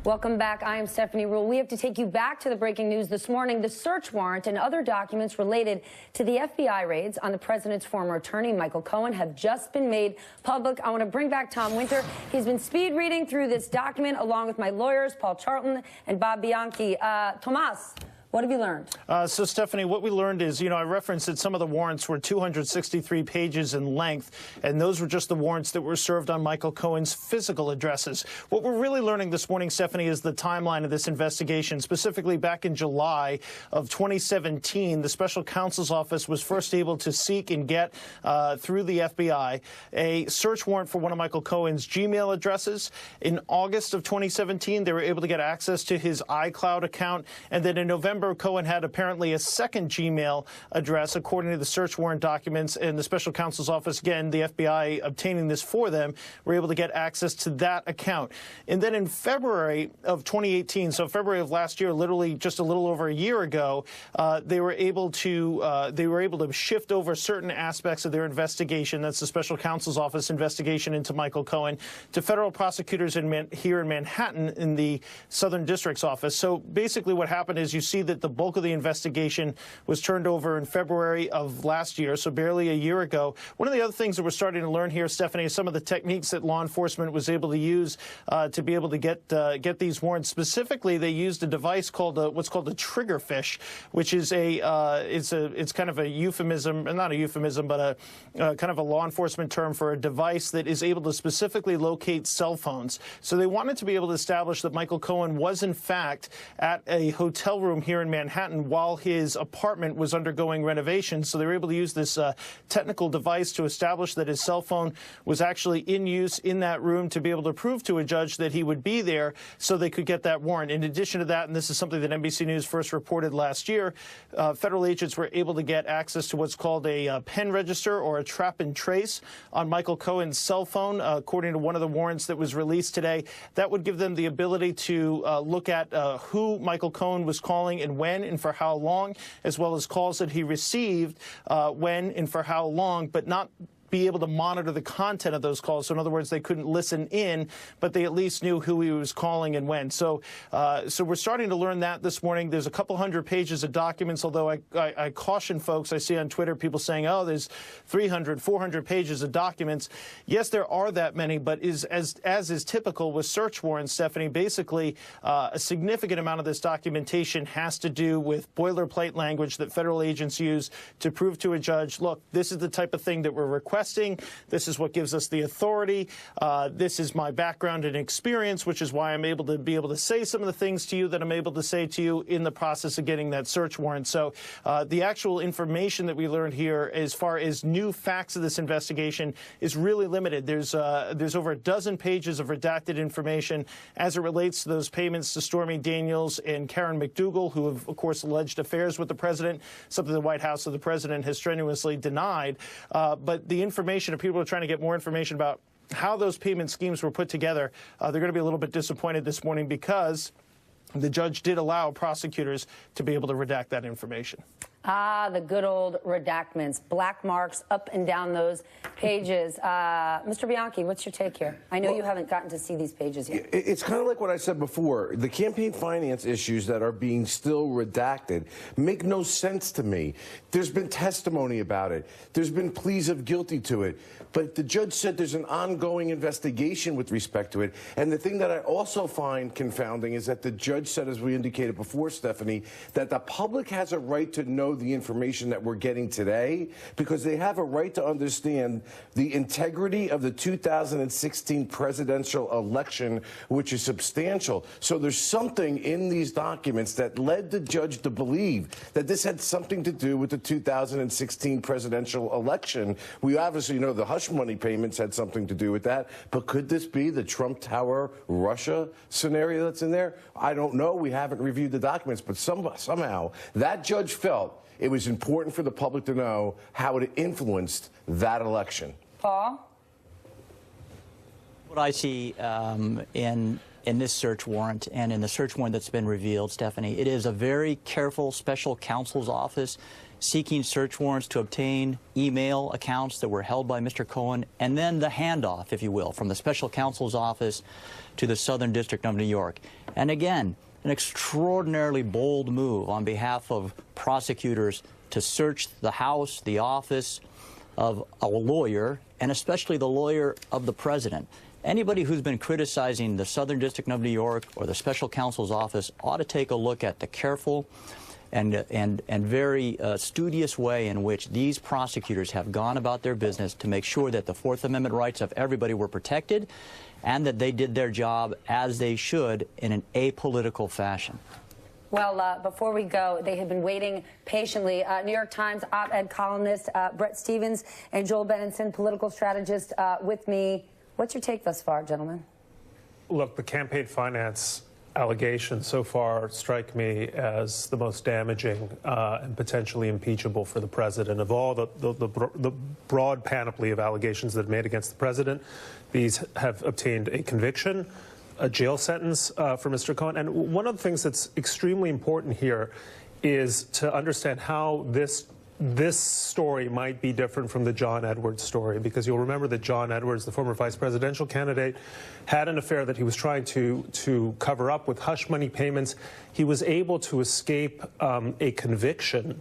Welcome back. I am Stephanie Ruhle. We have to take you back to the breaking news this morning. The search warrant and other documents related to the FBI raids on the president's former attorney, Michael Cohen, have just been made public. I want to bring back Tom Winter. He's been speed reading through this document along with my lawyers, Paul Charlton and Bob Bianchi. Tomas, what have you learned? So, Stephanie, what we learned is, I referenced that some of the warrants were 263 pages in length, and those were just the warrants that were served on Michael Cohen's physical addresses. What we're really learning this morning, Stephanie, is the timeline of this investigation. Specifically, back in July of 2017, the special counsel's office was first able to seek and get, through the FBI, a search warrant for one of Michael Cohen's Gmail addresses. In August of 2017, they were able to get access to his iCloud account, and then in November, Cohen had apparently a second Gmail address, according to the search warrant documents, and the special counsel's office, again, the FBI obtaining this for them, were able to get access to that account. And then in February of 2018, so February of last year, literally just a little over a year ago, they were able to shift over certain aspects of their investigation, that's the special counsel's office investigation into Michael Cohen, to federal prosecutors here in Manhattan in the Southern District's office. So basically what happened is you see that the bulk of the investigation was turned over in February of last year, so barely a year ago. One of the other things that we're starting to learn here, Stephanie, is some of the techniques that law enforcement was able to use to be able to get these warrants. Specifically, they used a device called what's called a trigger fish, which is it's kind of a euphemism, not a euphemism, but a kind of a law enforcement term for a device that is able to specifically locate cell phones. So they wanted to be able to establish that Michael Cohen was in fact at a hotel room here in Manhattan while his apartment was undergoing renovations. So they were able to use this technical device to establish that his cell phone was actually in use in that room to be able to prove to a judge that he would be there so they could get that warrant. In addition to that, and this is something that NBC News first reported last year, federal agents were able to get access to what's called a pen register or a trap and trace on Michael Cohen's cell phone, according to one of the warrants that was released today. That would give them the ability to look at who Michael Cohen was calling and when and for how long, as well as calls that he received when and for how long, but not be able to monitor the content of those calls. So in other words, they couldn't listen in, but they at least knew who he was calling and when. So so we're starting to learn that this morning. There's a couple hundred pages of documents, although I caution folks. I see on Twitter people saying, oh, there's 300, 400 pages of documents. Yes, there are that many, but as is typical with search warrants, Stephanie, basically a significant amount of this documentation has to do with boilerplate language that federal agents use to prove to a judge, look, this is the type of thing that we're requesting. This is what gives us the authority. This is my background and experience, which is why I'm able to say some of the things to you that I'm able to say to you in the process of getting that search warrant. So the actual information that we learned here as far as new facts of this investigation is really limited. There's over a dozen pages of redacted information as it relates to those payments to Stormy Daniels and Karen McDougal, who have, of course, alleged affairs with the president, something the White House of the president has strenuously denied. But the information, if people are trying to get more information about how those payment schemes were put together, they're going to be a little bit disappointed this morning because the judge did allow prosecutors to be able to redact that information. Ah, the good old redactments, black marks up and down those pages. Mr. Bianchi, what's your take here? I know you haven't gotten to see these pages yet. It's kind of like what I said before. The campaign finance issues that are being still redacted make no sense to me. There's been testimony about it. There's been pleas of guilty to it. But the judge said there's an ongoing investigation with respect to it. And the thing that I also find confounding is that the judge said, as we indicated before, Stephanie, that the public has a right to know the information that we're getting today because they have a right to understand the integrity of the 2016 presidential election, which is substantial. So there's something in these documents that led the judge to believe that this had something to do with the 2016 presidential election. We obviously know the hush money payments had something to do with that, but could this be the Trump Tower Russia scenario that's in there? I don't know. We haven't reviewed the documents, but somehow that judge felt it was important for the public to know how it influenced that election. Paul? What I see in this search warrant and in the search warrant that's been revealed, Stephanie, it is a very careful special counsel's office seeking search warrants to obtain email accounts that were held by Mr. Cohen, and then the handoff, if you will, from the special counsel's office to the Southern District of New York. And again, an extraordinarily bold move on behalf of prosecutors to search the house, the office of a lawyer, and especially the lawyer of the president. Anybody who's been criticizing the Southern District of New York or the special counsel's office ought to take a look at the careful and very studious way in which these prosecutors have gone about their business to make sure that the Fourth Amendment rights of everybody were protected and that they did their job as they should in an apolitical fashion. Well, before we go, they have been waiting patiently. New York Times op-ed columnist Bret Stephens and Joel Benenson, political strategist, with me. What's your take thus far, gentlemen? Look, the campaign finance allegations so far strike me as the most damaging and potentially impeachable for the president. Of all the broad panoply of allegations that are made against the president, these have obtained a conviction, a jail sentence for Mr. Cohen. And one of the things that's extremely important here is to understand how this story might be different from the John Edwards story, because you'll remember that John Edwards, the former vice presidential candidate, had an affair that he was trying to cover up with hush money payments. He was able to escape a conviction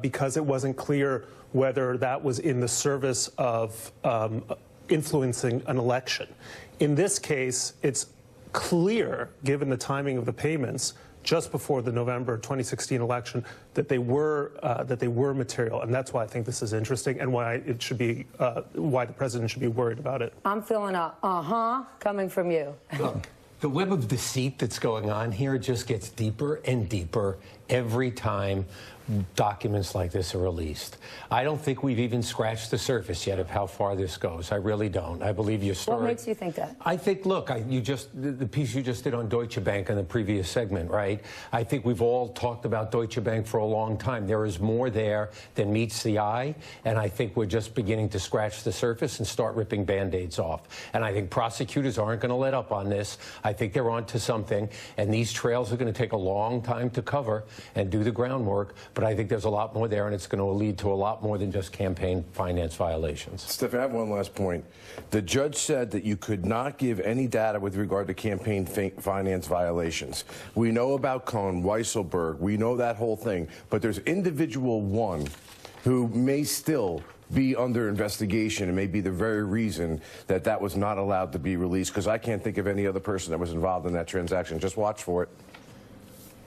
because it wasn't clear whether that was in the service of influencing an election. In this case, it's clear, given the timing of the payments, just before the November 2016 election, that they were material, and that's why I think this is interesting, and why it should be why the president should be worried about it. I'm feeling a coming from you. Look, the web of deceit that's going on here just gets deeper and deeper every time documents like this are released. I don't think we've even scratched the surface yet of how far this goes. I really don't. I believe your story. What makes you think that? I think, look, the piece you just did on Deutsche Bank in the previous segment, right? I think we've all talked about Deutsche Bank for a long time. There is more there than meets the eye, and I think we're just beginning to scratch the surface and start ripping Band-Aids off. And I think prosecutors aren't going to let up on this. I think they're on to something, and these trails are going to take a long time to cover and do the groundwork, but I think there's a lot more there, and it's going to lead to a lot more than just campaign finance violations. Stephanie, I have one last point. The judge said that you could not give any data with regard to campaign finance violations. We know about Cohen, Weisselberg, we know that whole thing, but there's individual one who may still be under investigation and may be the very reason that that was not allowed to be released, because I can't think of any other person that was involved in that transaction. Just watch for it.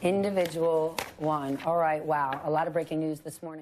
Individual one. All right, wow. A lot of breaking news this morning.